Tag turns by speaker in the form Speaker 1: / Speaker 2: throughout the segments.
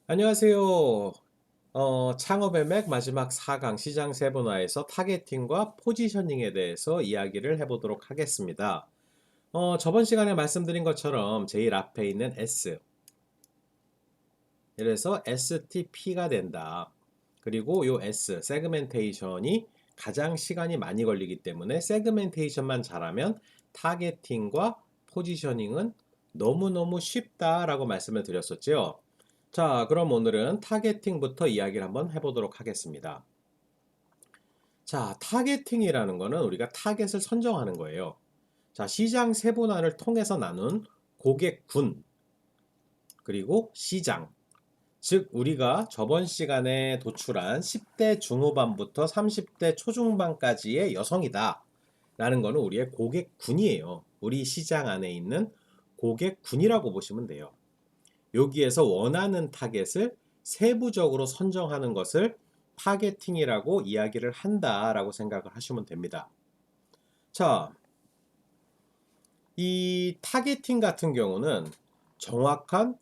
Speaker 1: 안녕하세요. 창업의 맥 마지막 4강 시장 세분화에서 타겟팅과 포지셔닝에 대해서 이야기를 해보도록 하겠습니다. 저번 시간에 말씀드린 것처럼 제일 앞에 있는 S, 이래서 STP가 된다. 그리고 요 S, 세그멘테이션이 가장 시간이 많이 걸리기 때문에 세그멘테이션만 잘하면 타겟팅과 포지셔닝은 너무너무 쉽다라고 말씀을 드렸었죠. 자, 그럼 오늘은 타겟팅부터 이야기를 한번 해보도록 하겠습니다. 자, 타겟팅이라는 거는 우리가 타겟을 선정하는 거예요. 자, 시장 세분화를 통해서 나눈 고객군, 그리고 시장. 즉, 우리가 저번 시간에 도출한 10대 중후반부터 30대 초중반까지의 여성이다. 라는 거는 우리의 고객군이에요. 우리 시장 안에 있는 고객군이라고 보시면 돼요. 여기에서 원하는 타겟을 세부적으로 선정하는 것을 타겟팅이라고 이야기를 한다라고 생각을 하시면 됩니다. 자, 이 타겟팅 같은 경우는 정확한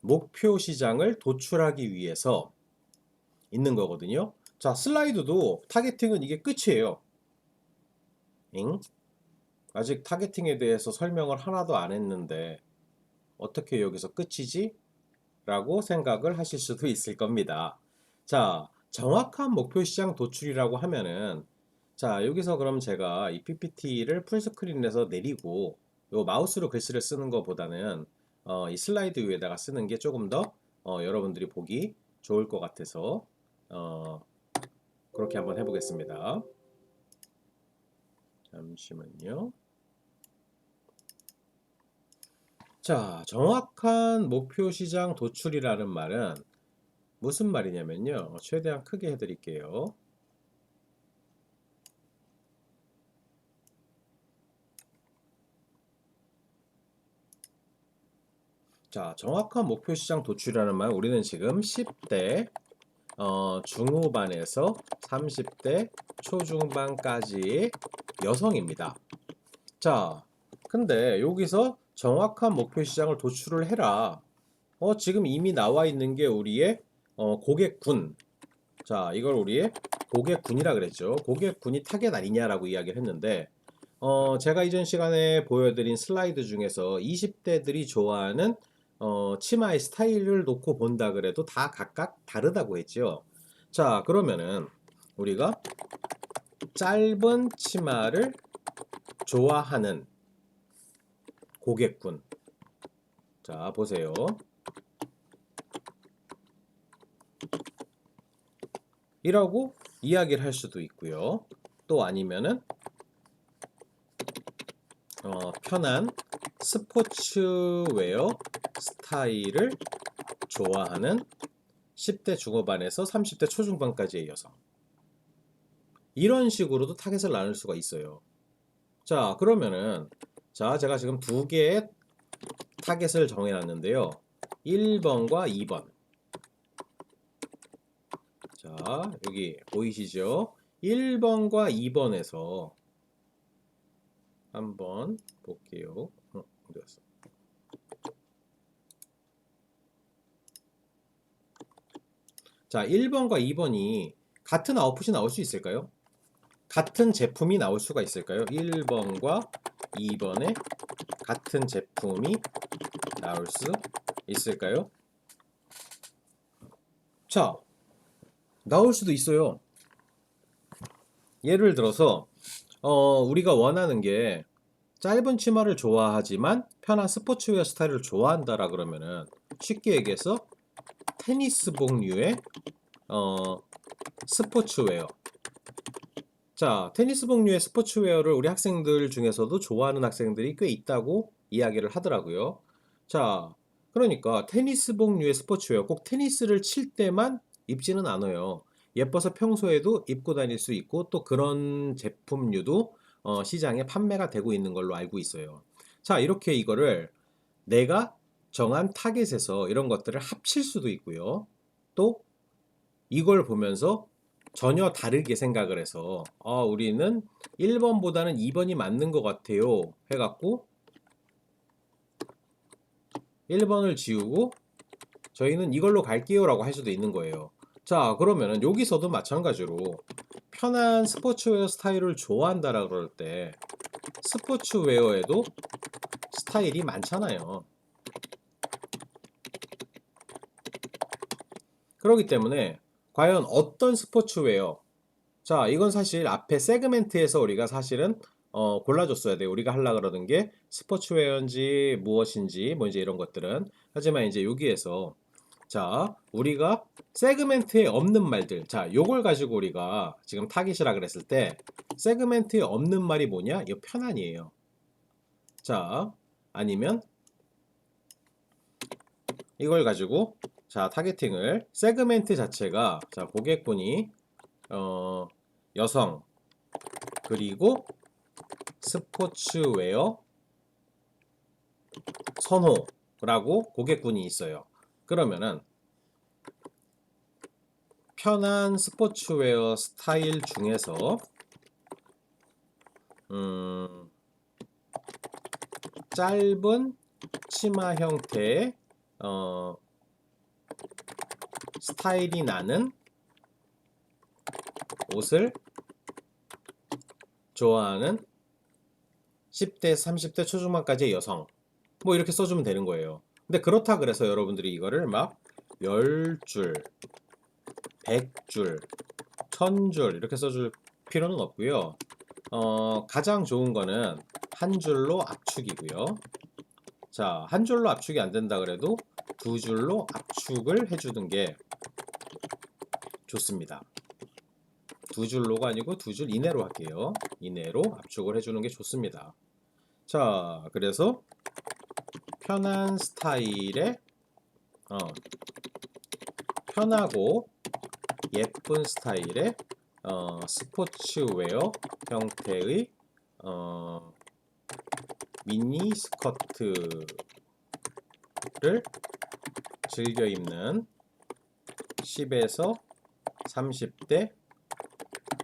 Speaker 1: 목표 시장을 도출하기 위해서 있는 거거든요. 자, 슬라이드도 타겟팅은 이게 끝이에요. 잉? 아직 타겟팅에 대해서 설명을 하나도 안 했는데 어떻게 여기서 끝이지? 라고 생각을 하실 수도 있을 겁니다. 자, 정확한 목표 시장 도출이라고 하면은 자, 여기서 그럼 제가 이 PPT를 풀스크린에서 내리고 요 마우스로 글씨를 쓰는 것보다는 이 슬라이드 위에다가 쓰는 게 조금 더 여러분들이 보기 좋을 것 같아서 어, 그렇게 한번 해보겠습니다. 잠시만요. 자, 정확한 목표 시장 도출이라는 말은 무슨 말이냐면요. 최대한 크게 해드릴게요. 자, 정확한 목표 시장 도출이라는 말, 우리는 지금 10대 중후반에서 30대 초중반까지의 여성입니다. 자, 근데 여기서 정확한 목표 시장을 도출을 해라. 지금 이미 나와 있는 게 우리의 고객군. 자, 이걸 우리의 고객군이라 그랬죠. 고객군이 타겟 아니냐라고 이야기를 했는데, 제가 이전 시간에 보여드린 슬라이드 중에서 20대들이 좋아하는 치마의 스타일을 놓고 본다 그래도 다 각각 다르다고 했죠. 자, 그러면은 우리가 짧은 치마를 좋아하는 고객군. 자, 보세요. 이라고 이야기를 할 수도 있고요. 또 아니면은 편한 스포츠웨어 스타일을 좋아하는 10대 중후반에서 30대 초중반까지의 여성. 이런 식으로도 타겟을 나눌 수가 있어요. 자, 그러면은 자, 제가 지금 두 개의 타겟을 정해놨는데요. 1번과 2번. 자, 여기 보이시죠? 1번과 2번에서 한번 볼게요. 어디 갔어? 자, 1번과 2번이 같은 아웃풋이 나올 수 있을까요? 같은 제품이 나올 수가 있을까요? 1번과 2번에 같은 제품이 나올 수 있을까요? 자, 나올 수도 있어요. 예를 들어서 우리가 원하는 게 짧은 치마를 좋아하지만 편한 스포츠웨어 스타일을 좋아한다라 그러면은 쉽게 얘기해서 테니스복류의 어, 스포츠웨어. 자, 테니스복류의 스포츠웨어를 우리 학생들 중에서도 좋아하는 학생들이 꽤 있다고 이야기를 하더라고요. 자, 그러니까 테니스복류의 스포츠웨어 꼭 테니스를 칠 때만 입지는 않아요. 예뻐서 평소에도 입고 다닐 수 있고 또 그런 제품류도 시장에 판매가 되고 있는 걸로 알고 있어요. 자, 이렇게 이거를 내가 정한 타겟에서 이런 것들을 합칠 수도 있고요. 또 이걸 보면서 전혀 다르게 생각을 해서 우리는 1번보다는 2번이 맞는 것 같아요 해갖고 1번을 지우고 저희는 이걸로 갈게요 라고 할 수도 있는 거예요. 자, 그러면은 여기서도 마찬가지로 편한 스포츠웨어 스타일을 좋아한다라 그럴 때 스포츠웨어에도 스타일이 많잖아요. 그렇기 때문에 과연 어떤 스포츠웨어, 자, 이건 사실 앞에 세그멘트에서 우리가 사실은 골라줬어야 돼요. 우리가 하려고 그러던 게 스포츠웨어인지 무엇인지 뭐 이제 이런 것들은. 하지만 이제 여기에서 자, 우리가 세그멘트에 없는 말들. 자, 요걸 가지고 우리가 지금 타깃이라 그랬을 때 세그멘트에 없는 말이 뭐냐? 이 편안이에요. 자, 아니면 이걸 가지고 자, 타겟팅을 세그멘트 자체가 자, 고객분이 여성 그리고 스포츠웨어 선호라고 고객군이 있어요. 그러면은 편한 스포츠웨어 스타일 중에서 짧은 치마 형태의 스타일이 나는 옷을 좋아하는 10대에서 30대 초중반까지의 여성 뭐 이렇게 써주면 되는 거예요. 근데 그렇다 그래서 여러분들이 이거를 막 10줄, 100줄, 1000줄 이렇게 써줄 필요는 없고요. 가장 좋은 거는 한 줄로 압축이고요. 자, 한 줄로 압축이 안 된다 그래도 두 줄로 압축을 해주는 게 좋습니다. 두 줄로가 아니고 두 줄 이내로 할게요. 이내로 압축을 해주는 게 좋습니다. 자, 그래서 편한 스타일의 편하고 예쁜 스타일의 스포츠웨어 형태의 미니 스커트를 즐겨 입는 10에서 30대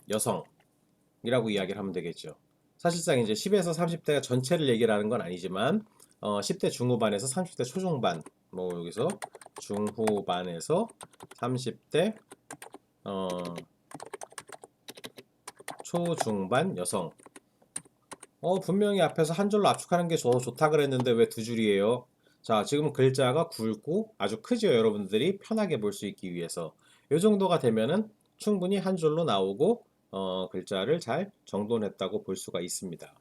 Speaker 1: 여성이라고 이야기를 하면 되겠죠. 사실상 이제 10에서 30대가 전체를 얘기를 하는 건 아니지만 10대 중후반에서 30대 초중반 뭐 여기서 중후반에서 30대 초중반 여성 분명히 앞에서 한 줄로 압축하는 게 좋다 그랬는데 왜 두 줄이에요? 자, 지금 글자가 굵고 아주 크죠. 여러분들이 편하게 볼 수 있기 위해서 이 정도가 되면은 충분히 한 줄로 나오고 글자를 잘 정돈했다고 볼 수가 있습니다.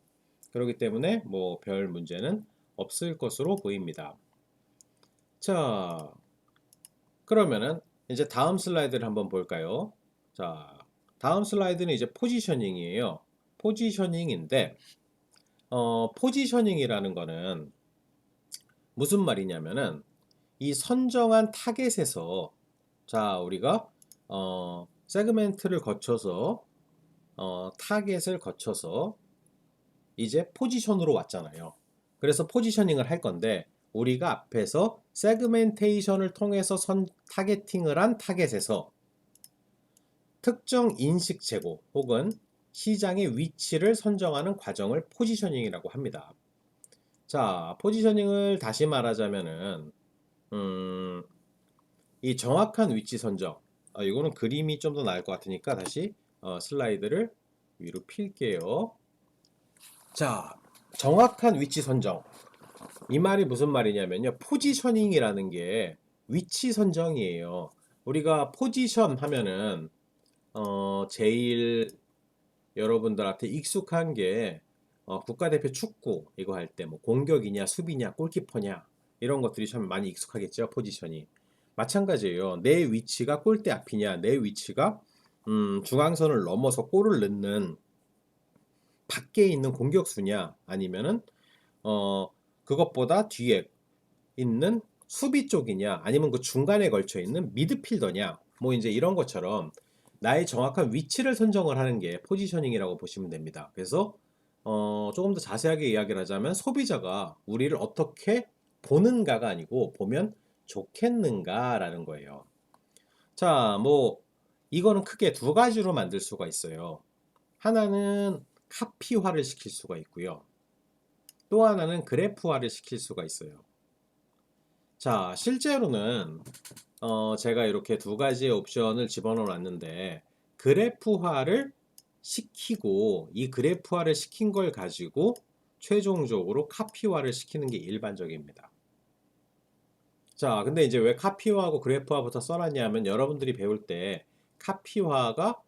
Speaker 1: 그렇기 때문에 뭐 별 문제는 없을 것으로 보입니다. 자, 그러면은 이제 다음 슬라이드를 한번 볼까요? 자, 다음 슬라이드는 이제 포지셔닝이에요. 포지셔닝인데 포지셔닝이라는 거는 무슨 말이냐면은 이 선정한 타겟에서 자, 우리가 세그멘트를 거쳐서 타겟을 거쳐서 이제 포지션으로 왔잖아요. 그래서 포지셔닝을 할 건데 우리가 앞에서 세그멘테이션을 통해서 타겟팅을 한 타겟에서 특정 인식 제고 혹은 시장의 위치를 선정하는 과정을 포지셔닝이라고 합니다. 자, 포지셔닝을 다시 말하자면은 이 정확한 위치 선정. 이거는 그림이 좀 더 나을 것 같으니까 다시 슬라이드를 위로 필게요. 자, 정확한 위치 선정. 이 말이 무슨 말이냐면요. 포지셔닝이라는 게 위치 선정이에요. 우리가 포지션 하면은 제일 여러분들한테 익숙한 게 국가대표 축구 이거 할 때 뭐 공격이냐 수비냐 골키퍼냐 이런 것들이 참 많이 익숙하겠죠. 포지션이 마찬가지예요. 내 위치가 골대 앞이냐 내 위치가 중앙선을 넘어서 골을 넣는 밖에 있는 공격수냐 아니면은 그것보다 뒤에 있는 수비 쪽이냐 아니면 그 중간에 걸쳐 있는 미드필더냐 뭐 이제 이런 것처럼 나의 정확한 위치를 선정을 하는 게 포지셔닝이라고 보시면 됩니다. 그래서 조금 더 자세하게 이야기를 하자면 소비자가 우리를 어떻게 보는가가 아니고 보면 좋겠는가라는 거예요. 자, 뭐 이거는 크게 두 가지로 만들 수가 있어요. 하나는 카피화를 시킬 수가 있고요. 또 하나는 그래프화를 시킬 수가 있어요. 자, 실제로는 제가 이렇게 두 가지의 옵션을 집어넣어 놨는데 그래프화를 시키고 이 그래프화를 시킨 걸 가지고 최종적으로 카피화를 시키는 게 일반적입니다. 자, 근데 이제 왜 카피화하고 그래프화부터 써놨냐면 여러분들이 배울 때 카피화가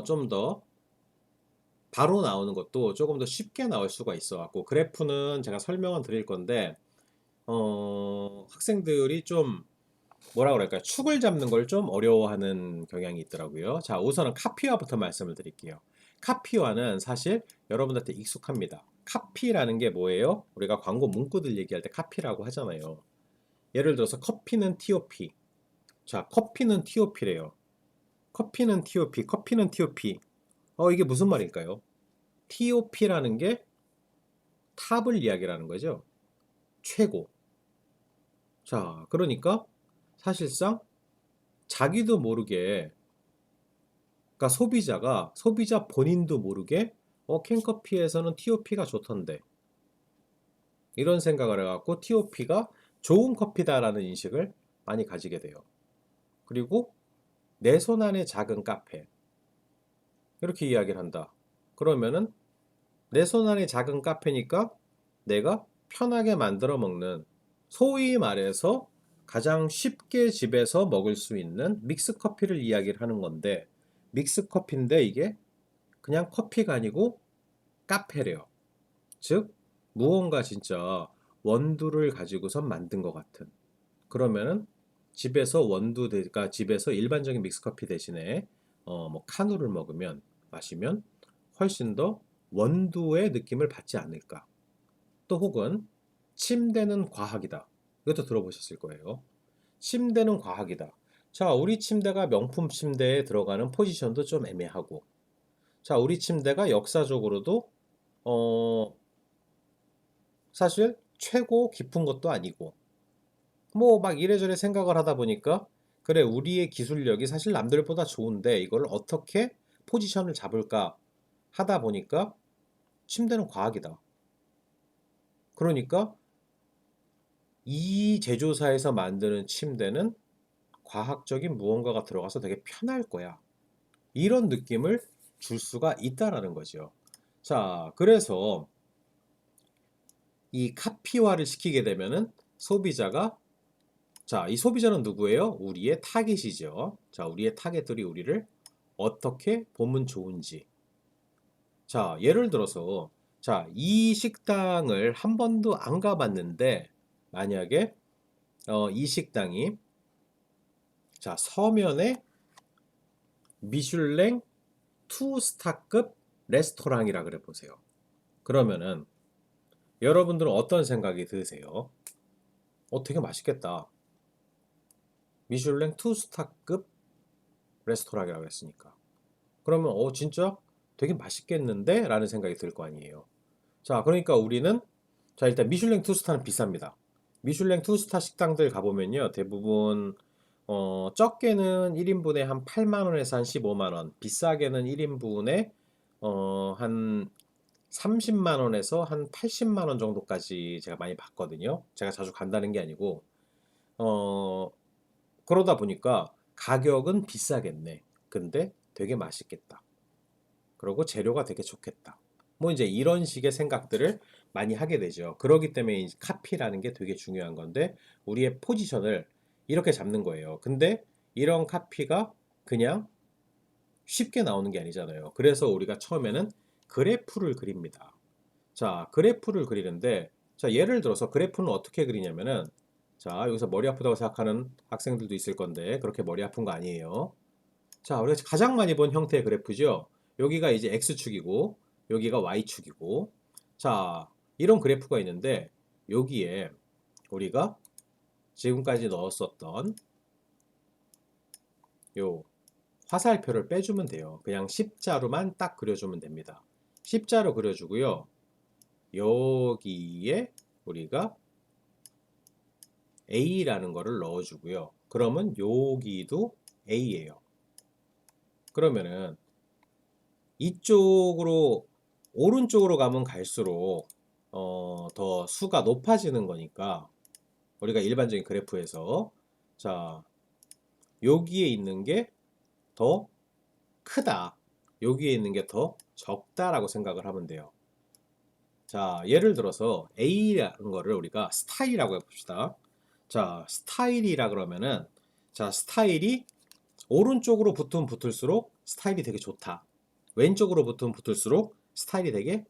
Speaker 1: 좀 더 바로 나오는 것도 조금 더 쉽게 나올 수가 있어 갖고 그래프는 제가 설명은 드릴 건데 학생들이 좀 뭐라 그럴까요? 축을 잡는 걸 좀 어려워하는 경향이 있더라고요. 자, 우선은 카피화부터 말씀을 드릴게요. 카피화는 사실 여러분들한테 익숙합니다. 카피라는 게 뭐예요? 우리가 광고 문구들 얘기할 때 카피라고 하잖아요. 예를 들어서 커피는 TOP. 자, 커피는 TOP래요. 커피는 TOP, 커피는 TOP. 이게 무슨 말일까요? TOP라는 게 탑을 이야기하는 거죠. 최고. 자, 그러니까 사실상 자기도 모르게, 그러니까 소비자 본인도 모르게 캔커피에서는 TOP가 좋던데 이런 생각을 해갖고 TOP가 좋은 커피다라는 인식을 많이 가지게 돼요. 그리고 내 손 안에 작은 카페 이렇게 이야기를 한다. 그러면은 내 손 안에 작은 카페니까 내가 편하게 만들어 먹는, 소위 말해서 가장 쉽게 집에서 먹을 수 있는 믹스 커피를 이야기를 하는 건데, 믹스 커피인데 이게 그냥 커피가 아니고 카페래요. 즉 무언가 진짜 원두를 가지고선 만든 것 같은. 그러면은 집에서 그러니까 집에서 일반적인 믹스커피 대신에 뭐 카누를 마시면 훨씬 더 원두의 느낌을 받지 않을까. 또 혹은 침대는 과학이다. 이것도 들어보셨을 거예요. 침대는 과학이다. 자, 우리 침대가 명품 침대에 들어가는 포지션도 좀 애매하고, 자, 우리 침대가 역사적으로도 어 사실 최고 깊은 것도 아니고, 뭐 막 이래저래 생각을 하다 보니까 그래, 우리의 기술력이 사실 남들보다 좋은데 이걸 어떻게 포지션을 잡을까 하다 보니까 침대는 과학이다. 그러니까 이 제조사에서 만드는 침대는 과학적인 무언가가 들어가서 되게 편할 거야. 이런 느낌을 줄 수가 있다라는 거죠. 자, 그래서 이 카피화를 시키게 되면은 소비자가, 자, 이 소비자는 누구예요? 우리의 타깃이죠. 자, 우리의 타깃들이 우리를 어떻게 보면 좋은지. 자, 예를 들어서, 자, 이 식당을 한 번도 안 가봤는데, 만약에, 이 식당이, 자, 서면에 미슐랭 2스타급 레스토랑이라 그래 보세요. 그러면은, 여러분들은 어떤 생각이 드세요? 되게 맛있겠다. 미슐랭 2스타급 레스토랑이라고 했으니까. 그러면 진짜 되게 맛있겠는데? 라는 생각이 들 거 아니에요. 자, 그러니까 우리는, 자, 일단 미슐랭 투스타는 비쌉니다. 미슐랭 투스타 식당들 가보면요, 대부분 적게는 1인분에 한 8만 원에서 한 15만 원, 비싸게는 1인분에 한 30만 원에서 한 80만 원 정도까지 제가 많이 봤거든요. 제가 자주 간다는 게 아니고, 어 그러다 보니까 가격은 비싸겠네. 근데 되게 맛있겠다. 그리고 재료가 되게 좋겠다. 뭐 이제 이런 식의 생각들을 많이 하게 되죠. 그러기 때문에 이 카피라는 게 되게 중요한 건데 우리의 포지션을 이렇게 잡는 거예요. 근데 이런 카피가 그냥 쉽게 나오는 게 아니잖아요. 그래서 우리가 처음에는 그래프를 그립니다. 자, 그래프를 그리는데, 자, 예를 들어서 그래프는 어떻게 그리냐면은, 자, 여기서 머리 아프다고 생각하는 학생들도 있을 건데 그렇게 머리 아픈 거 아니에요. 자, 우리가 가장 많이 본 형태의 그래프죠. 여기가 이제 X축이고, 여기가 Y축이고. 자, 이런 그래프가 있는데, 여기에 우리가 지금까지 넣었었던 요 화살표를 빼주면 돼요. 그냥 십자로만 딱 그려주면 됩니다. 십자로 그려주고요. 여기에 우리가 A라는 거를 넣어주고요. 그러면 여기도 A예요. 그러면은 이쪽으로 오른쪽으로 가면 갈수록 더 수가 높아지는 거니까 우리가 일반적인 그래프에서. 자, 여기에 있는 게 더 크다. 여기에 있는 게 더 적다라고 생각을 하면 돼요. 자, 예를 들어서 A라는 거를 우리가 스타일이라고 해봅시다. 자, 스타일이라 그러면은, 자, 스타일이 오른쪽으로 붙으면 붙을수록 스타일이 되게 좋다. 왼쪽으로 붙으면 붙을수록 스타일이 되게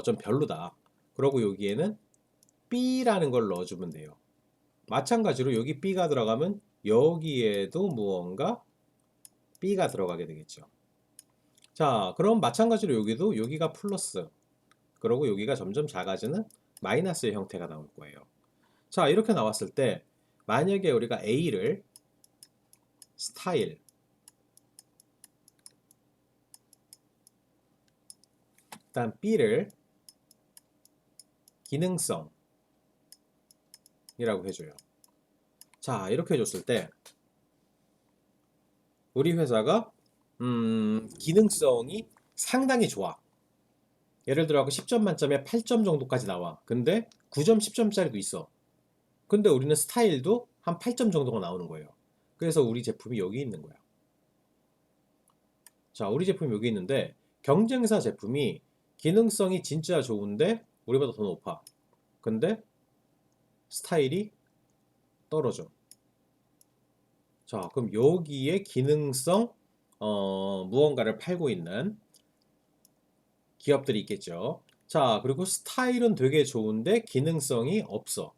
Speaker 1: 좀 별로다. 그러고 여기에는 B라는 걸 넣어주면 돼요. 마찬가지로 여기 B가 들어가면 여기에도 무언가 B가 들어가게 되겠죠. 자, 그럼 마찬가지로 여기도 여기가 플러스, 그러고 여기가 점점 작아지는 마이너스의 형태가 나올 거예요. 자, 이렇게 나왔을 때 만약에 우리가 A를 스타일, 일단 B를 기능성이라고 해줘요. 자, 이렇게 해줬을 때 우리 회사가 기능성이 상당히 좋아. 예를 들어 10점 만점에 8점 정도까지 나와. 근데 9점, 10점짜리도 있어. 근데 우리는 스타일도 한 8점 정도가 나오는 거예요. 그래서 우리 제품이 여기 있는 거야. 자, 우리 제품이 여기 있는데 경쟁사 제품이 기능성이 진짜 좋은데 우리보다 더 높아. 근데 스타일이 떨어져. 자, 그럼 여기에 기능성 무언가를 팔고 있는 기업들이 있겠죠. 자, 그리고 스타일은 되게 좋은데 기능성이 없어.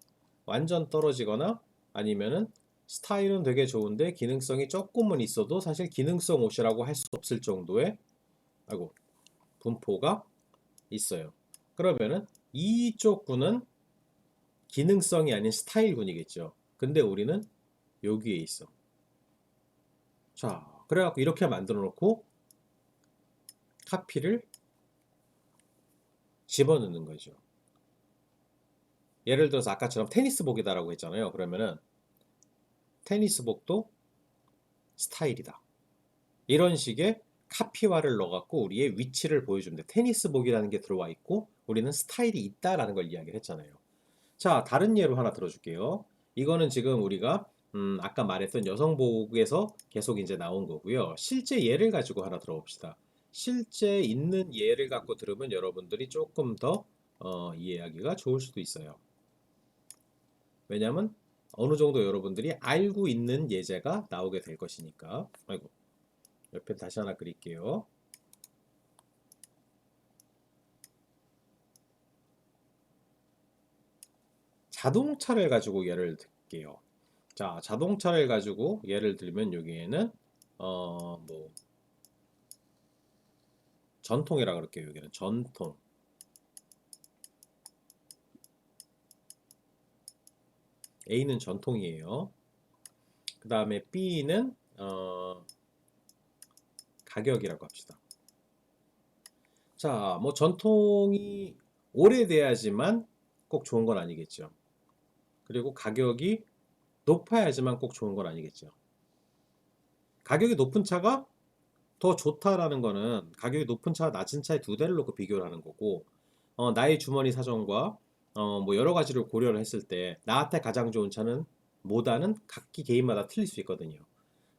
Speaker 1: 완전 떨어지거나 아니면은 스타일은 되게 좋은데 기능성이 조금은 있어도 사실 기능성 옷이라고 할 수 없을 정도의 아이고 분포가 있어요. 그러면은 이쪽 군은 기능성이 아닌 스타일 군이겠죠. 근데 우리는 여기에 있어. 자, 그래갖고 이렇게 만들어 놓고 카피를 집어넣는 거죠. 예를 들어서 아까처럼 테니스복이다라고 했잖아요. 그러면은 테니스복도 스타일이다. 이런 식의 카피화를 넣어갖고 우리의 위치를 보여주면 돼. 테니스복이라는 게 들어와 있고 우리는 스타일이 있다라는 걸 이야기를 했잖아요. 자, 다른 예로 하나 들어줄게요. 이거는 지금 우리가 아까 말했던 여성복에서 계속 이제 나온 거고요. 실제 예를 가지고 하나 들어봅시다. 실제 있는 예를 갖고 들으면 여러분들이 조금 더 이해하기가 좋을 수도 있어요. 왜냐면 어느 정도 여러분들이 알고 있는 예제가 나오게 될 것이니까. 아이고, 옆에 다시 하나 그릴게요. 자동차를 가지고 예를 들게요. 자, 자동차를 가지고 예를 들면 여기에는 뭐 전통이라 그럴게요. 여기는 전통. A는 전통이에요. 그 다음에 B는 가격이라고 합시다. 자, 뭐 전통이 오래돼야지만 꼭 좋은 건 아니겠죠. 그리고 가격이 높아야지만 꼭 좋은 건 아니겠죠. 가격이 높은 차가 더 좋다라는 거는 가격이 높은 차와 낮은 차의 두 대를 놓고 비교를 하는 거고, 나의 주머니 사정과 뭐 여러 가지를 고려를 했을 때 나한테 가장 좋은 차는 뭐다는 각기 개인마다 틀릴 수 있거든요.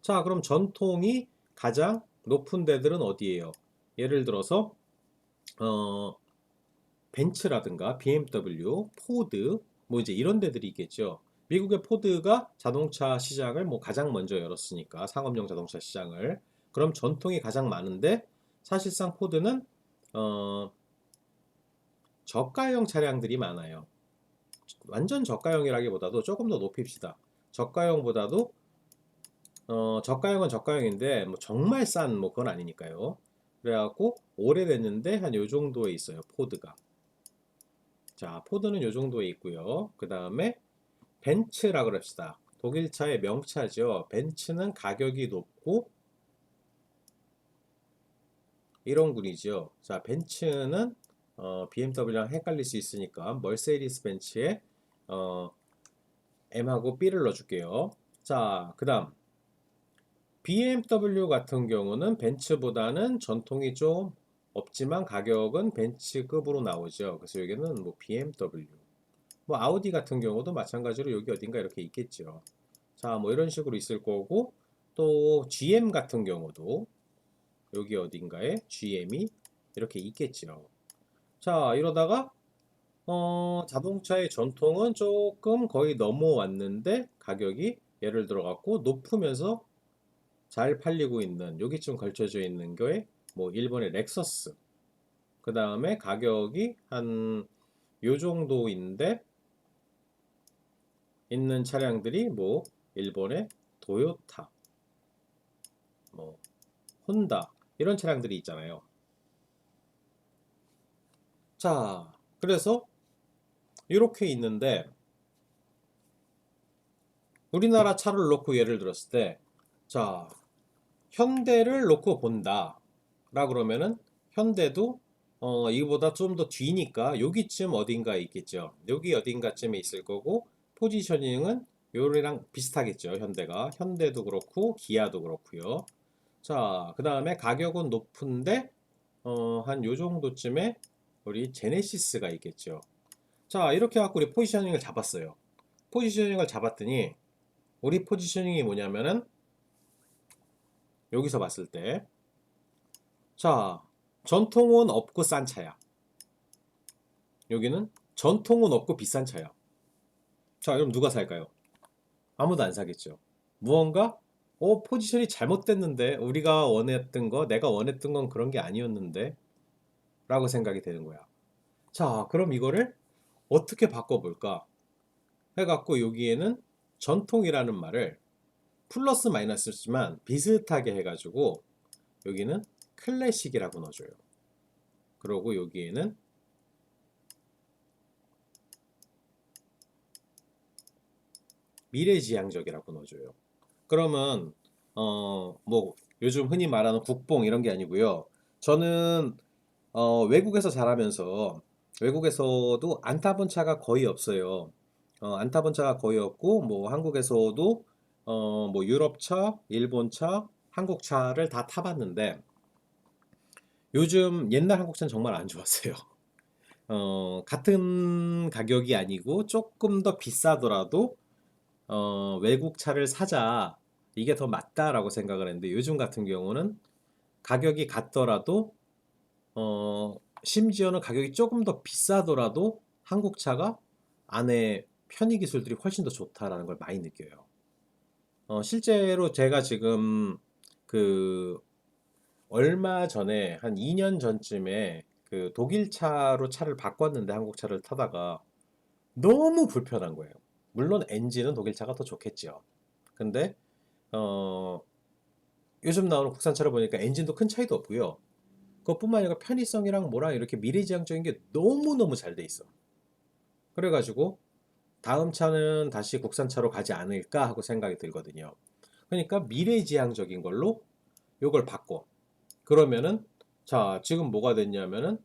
Speaker 1: 자, 그럼 전통이 가장 높은 데들은 어디예요? 예를 들어서 어, 벤츠라든가 BMW, 포드 뭐 이제 이런 데들이 있겠죠. 미국의 포드가 자동차 시장을 뭐 가장 먼저 열었으니까 상업용 자동차 시장을. 그럼 전통이 가장 많은데 사실상 포드는 어, 저가형 차량들이 많아요. 완전 저가형이라기보다도 조금 더 높입시다. 저가형보다도 저가형은 저가형인데 뭐 정말 싼 뭐 그건 아니니까요. 그래갖고 오래됐는데 한 요 정도에 있어요. 포드가. 자, 포드는 요 정도에 있고요. 그 다음에 벤츠라 그럽시다. 독일차의 명차죠. 벤츠는 가격이 높고 이런 군이죠. 자, 벤츠는 BMW랑 헷갈릴 수 있으니까 멀세디스 벤츠에 어, M하고 B를 넣어줄게요. 자, 그 다음 BMW 같은 경우는 벤츠보다는 전통이 좀 없지만 가격은 벤츠급으로 나오죠. 그래서 여기는 뭐 BMW. 뭐 아우디 같은 경우도 마찬가지로 여기 어딘가 이렇게 있겠죠. 자, 뭐 이런 식으로 있을 거고, 또 GM 같은 경우도 여기 어딘가에 GM이 이렇게 있겠죠. 자, 이러다가 자동차의 전통은 조금 거의 넘어왔는데 가격이 예를 들어 갖고 높으면서 잘 팔리고 있는 여기쯤 걸쳐져 있는 게 뭐 일본의 렉서스, 그 다음에 가격이 한 요 정도인데 있는 차량들이 뭐 일본의 도요타, 뭐 혼다 이런 차량들이 있잖아요. 자, 그래서 이렇게 있는데 우리나라 차를 놓고 예를 들었을 때, 자, 현대를 놓고 본다 라 그러면은 현대도 이거보다 좀 더 뒤니까 여기쯤 어딘가에 있겠죠. 여기 어딘가쯤에 있을 거고, 포지셔닝은 요리랑 비슷하겠죠. 현대도 그렇고 기아도 그렇고요. 자, 그 다음에 가격은 높은데 한 요 정도쯤에 우리 제네시스가 있겠죠. 자, 이렇게 갖고 우리 포지셔닝을 잡았어요. 포지셔닝을 잡았더니 우리 포지셔닝이 뭐냐면은 여기서 봤을 때, 자, 전통은 없고 싼 차야. 여기는 전통은 없고 비싼 차야. 자, 그럼 누가 살까요? 아무도 안 사겠죠. 무언가 포지션이 잘못됐는데, 우리가 원했던 거, 내가 원했던 건 그런 게 아니었는데 라고 생각이 되는 거야. 자, 그럼 이거를 어떻게 바꿔볼까 해갖고 여기에는 전통이라는 말을 플러스 마이너스지만 비슷하게 해가지고 여기는 클래식이라고 넣어줘요. 그러고 여기에는 미래지향적이라고 넣어줘요. 그러면 뭐 요즘 흔히 말하는 국뽕 이런 게 아니고요. 저는 외국에서 자라면서 외국에서도 안 타본 차가 거의 없어요. 안 타본 차가 거의 없고, 뭐 한국에서도 뭐 유럽차, 일본차, 한국차를 다 타봤는데 요즘 옛날 한국차는 정말 안 좋았어요. 같은 가격이 아니고 조금 더 비싸더라도 외국 차를 사자, 이게 더 맞다라고 생각을 했는데, 요즘 같은 경우는 가격이 같더라도 심지어는 가격이 조금 더 비싸더라도 한국 차가 안에 편의 기술들이 훨씬 더 좋다라는 걸 많이 느껴요. 실제로 제가 지금 그 얼마 전에 한 2년 전쯤에 그 독일 차로 차를 바꿨는데, 한국 차를 타다가 너무 불편한 거예요. 물론 엔진은 독일 차가 더 좋겠죠. 근데 어, 요즘 나오는 국산차를 보니까 엔진도 큰 차이도 없고요. 그것뿐만 아니라 편의성이랑 뭐랑 이렇게 미래지향적인 게 너무너무 잘 돼 있어. 그래가지고 다음 차는 다시 국산차로 가지 않을까 하고 생각이 들거든요. 그러니까 미래지향적인 걸로 요걸 바꿔. 그러면은, 자, 지금 뭐가 됐냐면은,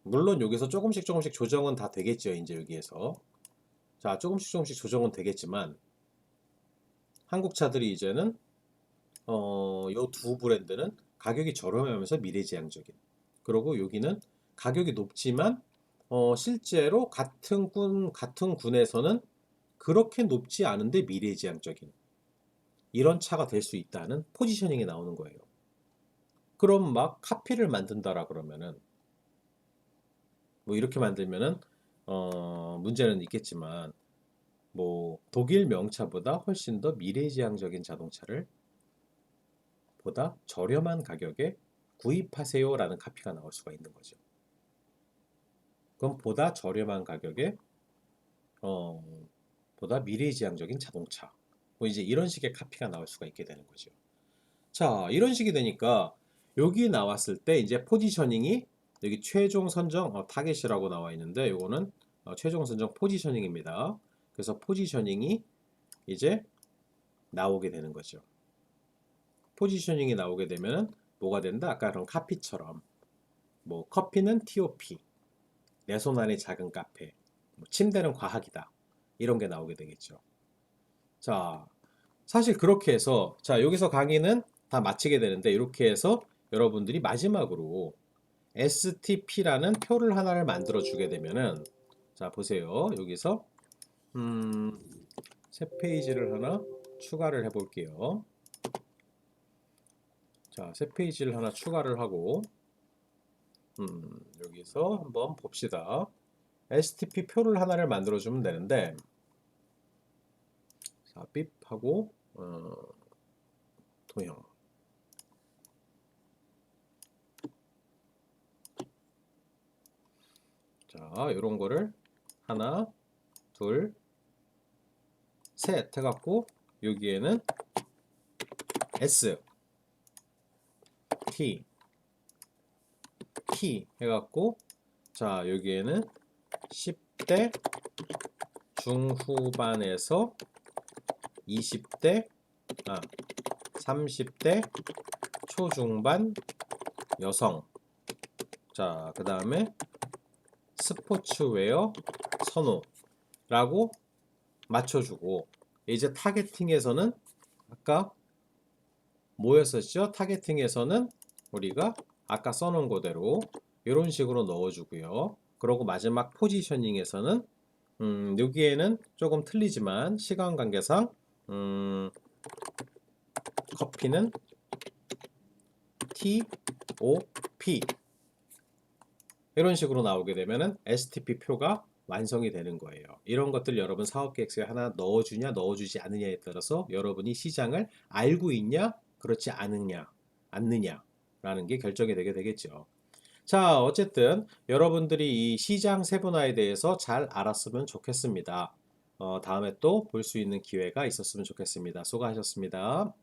Speaker 1: 물론 여기서 조금씩 조금씩 조정은 다 되겠죠. 이제 여기에서. 자, 조금씩 조금씩 조정은 되겠지만, 한국 차들이 이제는 요 두 브랜드는 가격이 저렴하면서 미래지향적인. 그리고 여기는 가격이 높지만 실제로 같은 군에서는 그렇게 높지 않은데 미래지향적인 이런 차가 될 수 있다는 포지셔닝이 나오는 거예요. 그럼 막 카피를 만든다라 그러면은, 뭐 이렇게 만들면은 문제는 있겠지만, 뭐 독일 명차보다 훨씬 더 미래지향적인 자동차를 보다 저렴한 가격에 구입하세요라는 카피가 나올 수가 있는 거죠. 그럼 보다 저렴한 가격에 어, 보다 미래지향적인 자동차, 뭐 이제 이런 식의 카피가 나올 수가 있게 되는 거죠. 자, 이런 식이 되니까 여기 나왔을 때 이제 포지셔닝이, 여기 최종 선정 타겟이라고 나와 있는데, 요거는 최종 선정 포지셔닝입니다. 그래서 포지셔닝이 이제 나오게 되는 거죠. 포지셔닝이 나오게 되면 뭐가 된다? 아까 그런 카피처럼, 뭐 커피는 TOP, 내 손 안의 작은 카페, 뭐 침대는 과학이다, 이런 게 나오게 되겠죠. 자, 사실 그렇게 해서, 자, 여기서 강의는 다 마치게 되는데, 이렇게 해서 여러분들이 마지막으로 STP라는 표를 하나를 만들어 주게 되면은, 자, 보세요. 여기서 새 페이지를 하나 추가를 해 볼게요. 자, 새 페이지를 하나 추가를 하고 여기서 한번 봅시다. STP 표를 하나를 만들어 주면 되는데, 자, 빕하고 도형. 자, 이런 거를 하나, 둘, 셋 해갖고 여기에는 S, T, T 해갖고, 자, 여기에는 10대 중후반에서 20대, 30대 초중반 여성. 자, 그 다음에 스포츠웨어 선호라고 맞춰주고, 이제 타겟팅에서는 아까 뭐였었죠? 타겟팅에서는 우리가 아까 써놓은 그대로 이런 식으로 넣어주고요. 그리고 마지막 포지셔닝에서는 여기에는 조금 틀리지만 시간 관계상 커피는 TOP 이런 식으로 나오게 되면은 STP 표가 완성이 되는 거예요. 이런 것들 여러분 사업계획서에 하나 넣어주냐 넣어주지 않느냐에 따라서 여러분이 시장을 알고 있냐 그렇지 않느냐 라는 게 결정이 되게 되겠죠. 자, 어쨌든 여러분들이 이 시장 세분화에 대해서 잘 알았으면 좋겠습니다. 다음에 또 볼 수 있는 기회가 있었으면 좋겠습니다. 수고하셨습니다.